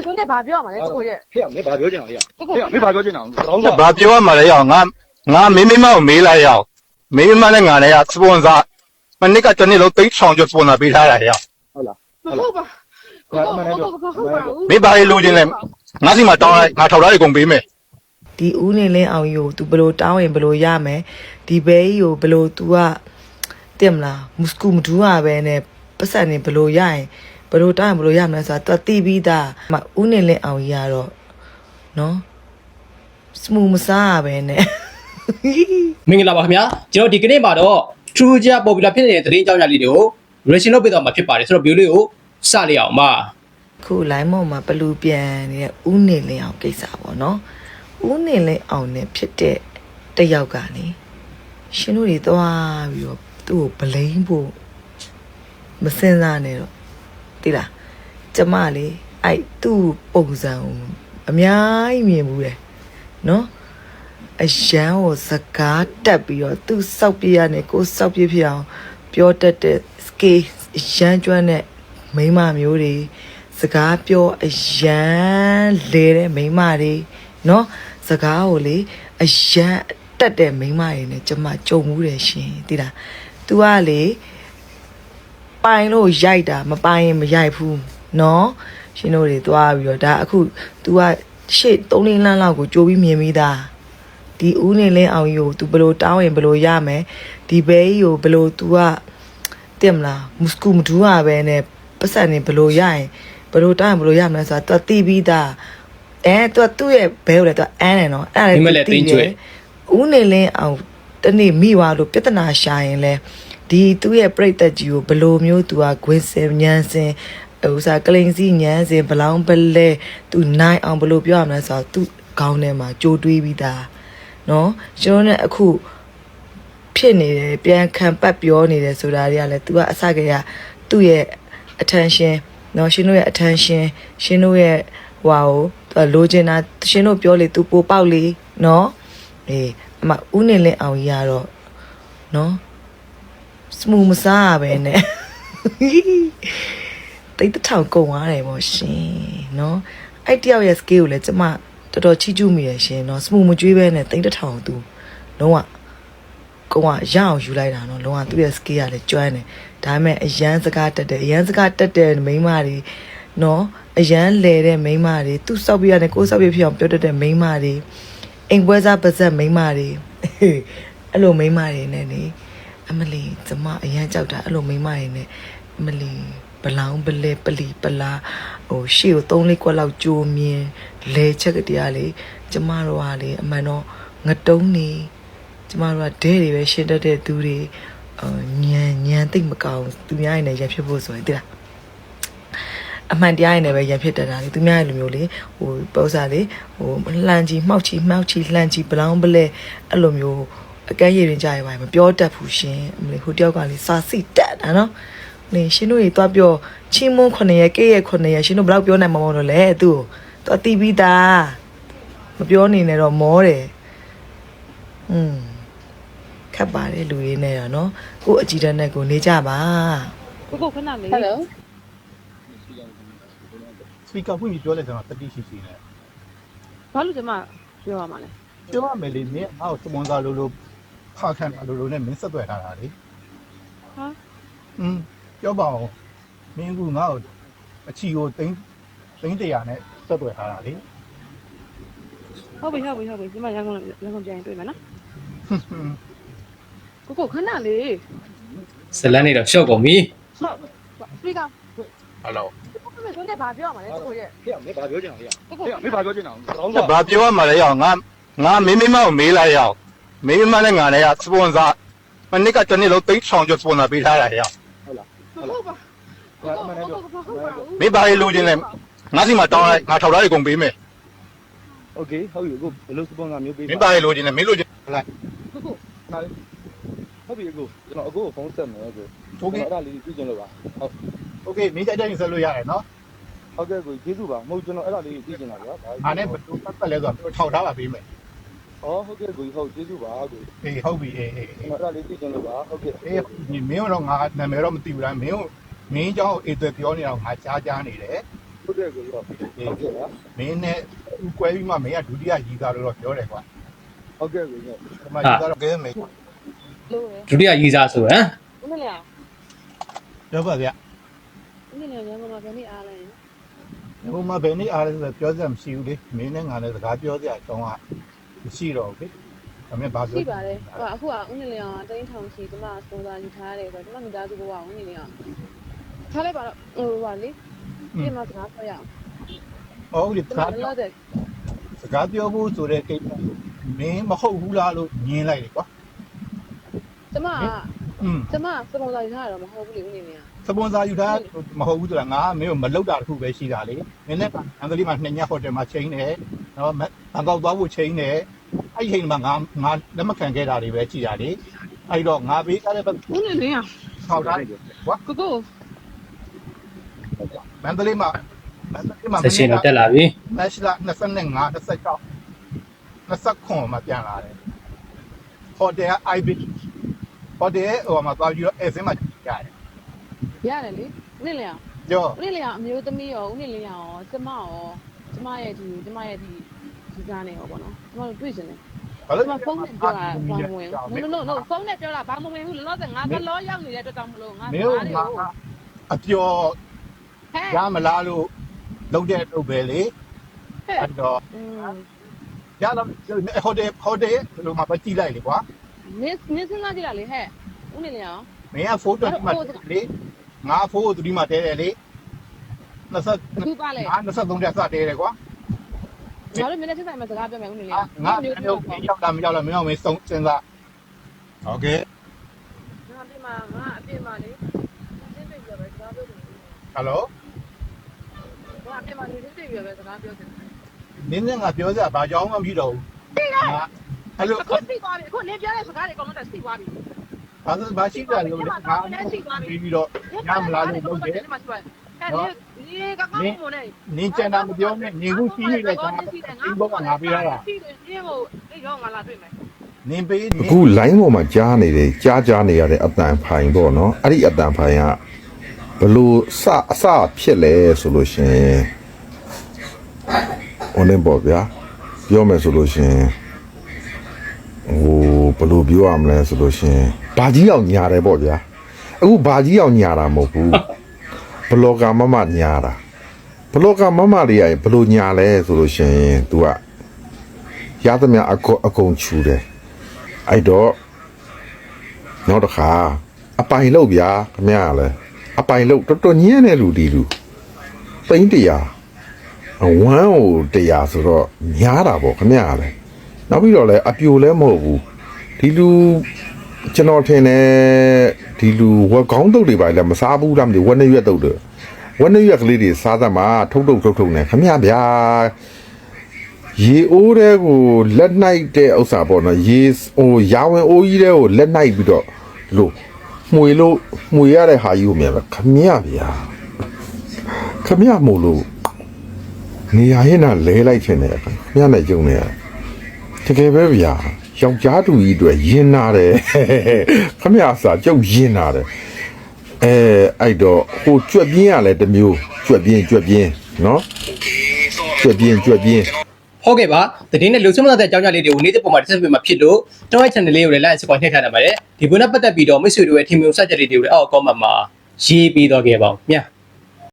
兄弟把表嘛，来过去。嘿呀，没发表进来呀，嘿呀，没发表进来，老子把表嘛来要，我没来要，没来俺来呀，是不啥？那那个真的老对上就不那比他来呀，好了，不好吧？没把伊录进来，我是嘛当然，我头来的公平没。ဒီဦးနေလင်းအောင်ယူ तू ဘလို့တောင်းရင်ဘလို့ရမယ်ဒီဘဲကြီးကိုဘလို့ तू ကတင်မလားမစကူမထူးရပဲနဲ့ပတ်စံနေဘလို့ရရင်ဘလို့တောင်းရင်ဘလို့ရမလဲဆိုတာ तू သိပြီးသားဦးနေလင်းအောင်ကြီးကတော့နော်စမူမစားရပဲနဲ့ မင်္ဂလာပါခင်ဗျာကျွန်တော်ဒီကနေ့မှာတော့ True Jet Popular ဖြစ်နေတဲ့သတင်းအကြောင်းအရာလေးတွေကို reaction လုပ်ပေးတော့မှာဖြစ်ပါတယ်ဆိုတော့ video လေးကိုစလိုက်အောင်ပါ ခု line မော့မှာဘလူပြန်နေတဲ့ဦးနေလင်းအောင်ကိစ္စပေါ့နော်ဦးနေလင်းအောင်နဲ့ဖြစ်တဲ့တယောက်ကနေရှင်တို့တွေသွားပြီးတော့သူ့ကိုဗလိန်ဖို့မစင်စားနဲ့တော့သိလားကျမလေးအဲ့သူ့ပုံစံကိုအများကြီးမြင်ဘူးတယ်နော်အရန်ကိုစကားတက်ပြီးတော့သူ့စောက်ပြရနဲ့ကိုစောက်ပြဖြစ်အောင်ပြောတတ်တဲ့ skill အရန်ကျွမ်းတဲ့မိန်းမမျိုးတွေစကားပြောအရန်လဲတဲ့မိန်းမတွေနော်စကားကိုလေအရန်တက်တဲ့မိန်းမတွေနဲ့ကျမကြုံမှုတယ်ရှင်သိလား तू ကလေပိုင်လို့ရိုက်တာမပိုင်ရင်မရိုက်ဘူးနော်ရှင်တို့တွေသွားပြီးတော့ဒါအခု तू ကရှေ့3-4 လမ်းလောက်ကိုကြိုးပြီးမြင်ပြီးသားဒီဦးနေလင်းအောင်ကြီးကို तू ဘလို့တောင်းရင်ဘလို့ရမယ်ဒီဘဲကြီးကိုဘလို့ तू ကတင်မလားမစကူမထူးရပဲနဲ့ပတ်စံနေဘလို့ရရင်ဘလို့တောင်းရင်ဘလို့ရမလဲဆိုတာ तू သိပြီးသားतू သူ့ရဲ့ဘဲကိုလည်း तू အန်းတယ်နော်အဲ့ဒါလည်းသိတယ်ဦးနေလင်းအောင်တနေ့မိသွားလို့ပြဿနာရှာရင်လဲဒီသူ့ရဲ့ပြိတ္တကြီးကိုဘလို့မျိုး तू ကဂွင်းစင်ညန်းစင်ဥစားကလိန်စီညန်းစင်ဘလောင်းပလဲ तू နိုင်အောင်ဘလို့ပြောရမလဲဆိုတော့ तू ခေါင်းထဲမှာကြိုးတွေးပြီးသားနော်ကျွန်တော်နဲ့အခုဖြစ်နေတယ်ပြန်ခံပတ်ပြောနေတယ်ဆိုတာတွေကလည်း तू ကအစကတည်းကသူ့ရဲ့ attention နော်ရှင်တို့ရဲ့ attention ရှင်တို့ရဲ့ဟွာကိုလိုချင်တာရှင်တို့ပြောလေ तू ပိုပေါက်လေနော်အေးအမဦးနေလင်းအောင်ကြီးကတော့နော်စမူမစားရပဲနဲ့တိတ်တောင်ကုန်သွားတယ်ပေါ့ရှင်နော်အဲ့တယောက်ရဲ့ skill ကိုလည်းကျမတော်တော်ချီးကျူးမိတယ်ရှင်နော်စမူမကျွေးပဲနဲ့တိတ်တောင်သူလုံးဝကိုကရအောင်ယူလိုက်တာနော်လုံးဝသူ့ရဲ့ skill ကလည်းကျွမ်းတယ်ဒါပေမဲ့အရန်စကားတက်တယ်အရန်စကားတက်တဲ့မိန်းမတွေနော်အရန်လဲတဲ့မိန်းမတွေသူ့စောက်ပြရတယ်ကိုယ်စောက်ပြဖြစ်အောင်ပြောတတ်တဲ့မိန်းမတွေအိမ်ပွဲစားပါဇက်မိန်းမတွေအဲ့လိုမိန်းမတွေနဲ့နေအမလီကျမအရန်ကြောက်တာအဲ့လိုမိန်းမတွေနဲ့အမလီဘလောင်းပလဲပလီပလာဟိုရှေ့ကို3-4ကွက်လောက်ကြိုးမြင်လဲချက်ကတရားလေကျမတို့ကလေအမှန်တော့ငတုံးနေကျမတို့ကဒဲတွေပဲရှင်းတတ်တဲ့သူတွေညံသိမ့်မကောင်းသူများရည်နဲ့ရဖြစ်ဖို့ဆိုရင်သိလားအမှန်တရားရည်နဲ့ပဲရဖြစ်တတ်တာလေသူများရဲ့လူမျိုးလေဟိုပေါ့စားလေဟိုလှန်ချီမှောက်ချီလှန်ချီဘလောင်းပလဲအဲ့လိုမျိုးအကဲရည်ရင်ကြရပါမပြောတတ်ဘူးရှင်အမလေးဟိုတယောက်ကလေစာစီတက်တာနော်နေရှင်တို့တွေသွားပြောချီမွန်း9ရက်ကေးရက်9ရက်ရှင်တို့ဘယ်လောက်ပြောနိုင်မှာမဟုတ်တော့လဲသူ့ကိုသွားတီးပြီးသားမပြောနေနဲ့တော့မောတယ်ခက်ပါတယ်လူတွေနဲ့တော့နော်ကို့အကြည့်တန်းနဲ့ကိုနေကြပါ ကိုခဏလေး Hello စပီကာဖွင့်ပြီးပြောလိုက်တော့တတိရှိရှိနဲ့ ဘာလို့ကျမပြောရမှာလဲ ပြောရမယ်လေမင်းငါ့ကိုစပွန်ဆာလို့ဖာခံတာလို့နဲ့မင်းဆက်သွယ်ထားတာလေ ဟာ ပြောပါဦးမင်းကငါ့ကိုအချီကိုသိန်း100နဲ့ဆက်သွယ်ထားတာလေ ဟုတ်ပြီကျမရန်ကုန်ပြန်တွေ့မယ်နော်ကိုခဏလေး ဇလန်းနေတော့ရှော့ကုန်ပြီ စပီကာ 好了， 兄弟把表嘛，来过去。嘿呀，没发表进来呀，嘿呀，没发表进来，老子把表嘛来要，我没来要，没来俺来呀，是不啥？那那个真的老对上就不那比他来呀，好了，不好吧？没把伊录进来，我是嘛当然我头来的公平没， OK，好有个不老是帮俺没背，没把伊录进来，没录进来。哪里？好比个，那个风扇没有个， OK 那里最近了吧？好 OK မင်းကြိုက်တဲ့ဆက်လို့ရတယ်နော် ，OK，个结束吧，冇就那里最近了吧？ အားနဲ့ဘယ်လိုပတ်လဲဆိုတော့ထောက်ထားပါပေးမယ် 哦，OK，个好结束吧，个， အေးဟုတ်ပြီအေး 那里最近了吧？OK， မင်းတော့ငါနာမည်တော့မသိဘူးလားမင်းကြောင့်အေးသွဲပြောနေတော့ငါကြားနေတယ် ဟုတ်ကဲ့ကိုတော့ဟုတ်ကဲ့ပါ မင်းနဲ့သူကွဲပြီးမှမင်းကဒုတိယရီသားလို့တော့ပြောတယ်ကွာ ဟုတ်ကဲ့ကိုတော့ ဒီမှာရီသားတော့ကဲမင်း လို့လေ ဒုတိယရေးစားဆိုဟမ် ဦးနေလေအောင် ပြောပါဗျ ဦးနေလေရန်ကုန်မှာဘယ်နေ့အားလဲ ဟိုမှာဘယ်နေ့အားလဲဆိုတော့ပြောစရာမရှိဘူးလေမင်းနဲ့ငါနဲ့စကားပြောစရာအကြောင်းကမရှိတော့ဘူးလေဒါပေမဲ့ဘာပြော ရှိပါတယ်အခုကဦးနေလေအောင်တိုင်းထောင်ချီဒီမှာစပွန်ဆာယူထားရတယ်ဆိုတော့ဒီမှာမိသားစုကဦးနေလေအောင်ထားလိုက်ပါတော့ဟိုပါလေဒီမှာစကားပြောရအောင် ဟုတ်လေ ဒီမှာလောတဲ့ စကားပြောဖို့ဆိုတဲ့ကိစ္စမင်းမဟုတ်ဘူးလားလို့ညင်းလိုက်လေကွာ ကျမ อืม ကျမစပွန်ဆာယူထားရတော့မဟုတ်ဘူးလေဦးနေလေအောင် စပွန်ဆာယူထားမဟုတ်ဘူးဆိုတာငါမင်းကိုမလောက်တာတခုပဲရှိတာလေမင်းနဲ့အန်ကလေးမှာ2ညဟိုတယ်မှာချိန်တယ်နော်ဘန်ကောက်သွားဖို့ချိန်တယ်အဲ့ဒီချိန်မှာငါလက်မခံခဲ့တာတွေပဲရှိတာလေအဲ့တော့ငါပေးထားတဲ့ဘက် ဦးနေလေအောင် ထောက်ထားကွာ ကိုကို မန္တလေးမှာ ဆက်ရှင်တော့တက်လာပြီ မက်လာ25 26 29မှာပြန်လာတယ်ဟိုတယ်က IB ဟိုတယ်ဟိုမှာသွားပြီးတော့အဲ့စင်းမှာကြားတယ် ရတယ်လေဦးနေလေအောင် ကြော ဦးနေလေအောင်အမျိုးသမီးရောဦးနေလေအောင်ကျမရောကျမရဲ့ဒီကားနဲ့ရောပေါ့နော်ကျမတို့တွေ့စင်တယ် ဘာလို့ ကျမဖုန်းနဲ့ပြောတာဘာမဝင်ဘူး no ဖုန်းနဲ့ပြောတာဘာမဝင်ဘူးလောလောဆယ်ငါကလောရောက်နေတဲ့အတွက်ကြောင့်မလို့ငါ မင်းတို့အပျော် ဟဲ့ ရမလားလို့လုပ်တဲ့လုပ်ပဲလေ ဟဲ့ အဲ့တော့ရတော့ဟိုတယ်ဟိုမှာပတ်ကြည့်လိုက်လေကွာ နင်းစဉ်းစားကြည့်တာလေဟဲ့ဦးနေလေအောင် မင်းကဖိုးတော့ဒီမှာလေငါဖိုးသူဒီမှာတဲတယ်လေ သူပါလေ 23တက်စတဲတယ်ကွာ ငါတို့မင်းနဲ့ဆက်ဆိုင်မှာစကားပြောမယ်ဦးနေလေ ငါမျိုးရောက်တာမရောက်လားမင်းအောင်မင်းစုံစဉ်းစားโอเค ငါအပြင်မှာလေတင်းတွေ့ပြပဲစကားပြောတယ် ဟယ်လို ငါအပြင်မှာနေတွေ့ပြပဲစကားပြောတယ် နင်းနဲ့ငါပြောစရာဘာကြောင်းမှမရှိတော့ဘူးငါအဲ့လို အခုသိသွားပြီအခုနင်းပြောတဲ့စကားတွေအကုန်လုံးသိသွားပြီ ဘာလို့ဘာရှိတာလို့လဲငါပြီးတော့ရမလားလို့လုပ်တယ် အဲ့ဒီကကောင်းမနေ နင်းကျန်တာမပြောနဲ့နေခုရှိနေတဲ့ကောင်ဒီဘောကငါပေးရတာ ဒီကိုဒီရောငါလာတွေ့မယ် နင်းပေး အခု line ပေါ်မှာကြားနေတယ်ကြားနေရတဲ့အတန်ဖိုင်ပေါ့နော်အဲ့ဒီအတန်ဖိုင်ကဘလို့အစဖြစ်လဲဆိုလို့ရှင်ဟိုနေပေါ့ဗျာပြောမယ်ဆိုလို့ရှင်ဟိုဘလို့ပြောရမလဲဆိုလို့ရှင်ဘာကြီးအောင်ညာတယ်ပေါ့ဗျာအခုဘာကြီးအောင်ညာတာမဟုတ်ဘူးဘလော့ကာမမညာတာဘလော့ကာမမတွေကဘလို့ညာလဲဆိုလို့ရှင် तू ကရသမျှအကုန်ချူတယ်အဲ့တော့နောက်တစ်ခါအပိုင်လို့ဗျာခမရလဲအပိုင်လို့တော်တော်ညံ့တဲ့လူဒီလူသိန်း100ဝမ်းဟို100ဆိုတော့များတာပေါ့ခမရလဲနောက်ပြီးတော့လဲအပြိုလဲမဟုတ်ဘူးဒီလူကျွန်တော်ထင်တယ်ဒီလူဝက်ကောင်းတုတ်တွေပါလဲမစားဘူးလားမသိဝက်နှစ်ရွက်တုတ်တွေဝက်နှစ်ရွက်ကလေးတွေစားသမှာထုတ်နေခမရဗျာရေအိုးတဲ့ကိုလက်နိုင်တဲ့ဥစ္စာပေါ့နော်ရေဟိုရာဝင်အိုးကြီးတဲ့ကိုလက်နိုင်ပြီးတော့လို့မှွေရတဲ့ဟာကြီးကိုမြင်ပါခမရဗျာခမရမို့လို့နေရာဟင်းတာလဲလိုက်ချင်တယ်ခမရနဲ့ကြုံနေရတကယ်ပဲဗျာယောက်ျားတူကြီးအတွက်ရင်နာတယ်ခမရစာကျုပ်ရင်နာတယ်အဲ့တော့ဟိုကြွက်ပြင်းရလဲတစ်မျိုးကြွက်ပြင်းနော်ကြွက်ပြင်း ဟုတ်ကဲ့ပါတည်င်းနဲ့လူစမတဲ့အကြောင်းအရာလေးတွေကိုနေ့စဉ်ပုံမှန်တစ်ဆက်ပြမှာဖြစ်လို့ကျွန်တော်ရဲ့ channel လေးကိုလည်း like ဆက်ကွန်ထည့်ထားနိုင်ပါတယ်ဒီဘုန်းနဲ့ပတ်သက်ပြီးတော့မိတ်ဆွေတို့ရဲ့ထင်မြင်စကြက်လေးတွေကိုလည်းအောက် comment မှာရေးပေးတော့ခဲ့ပါဦးမြတ်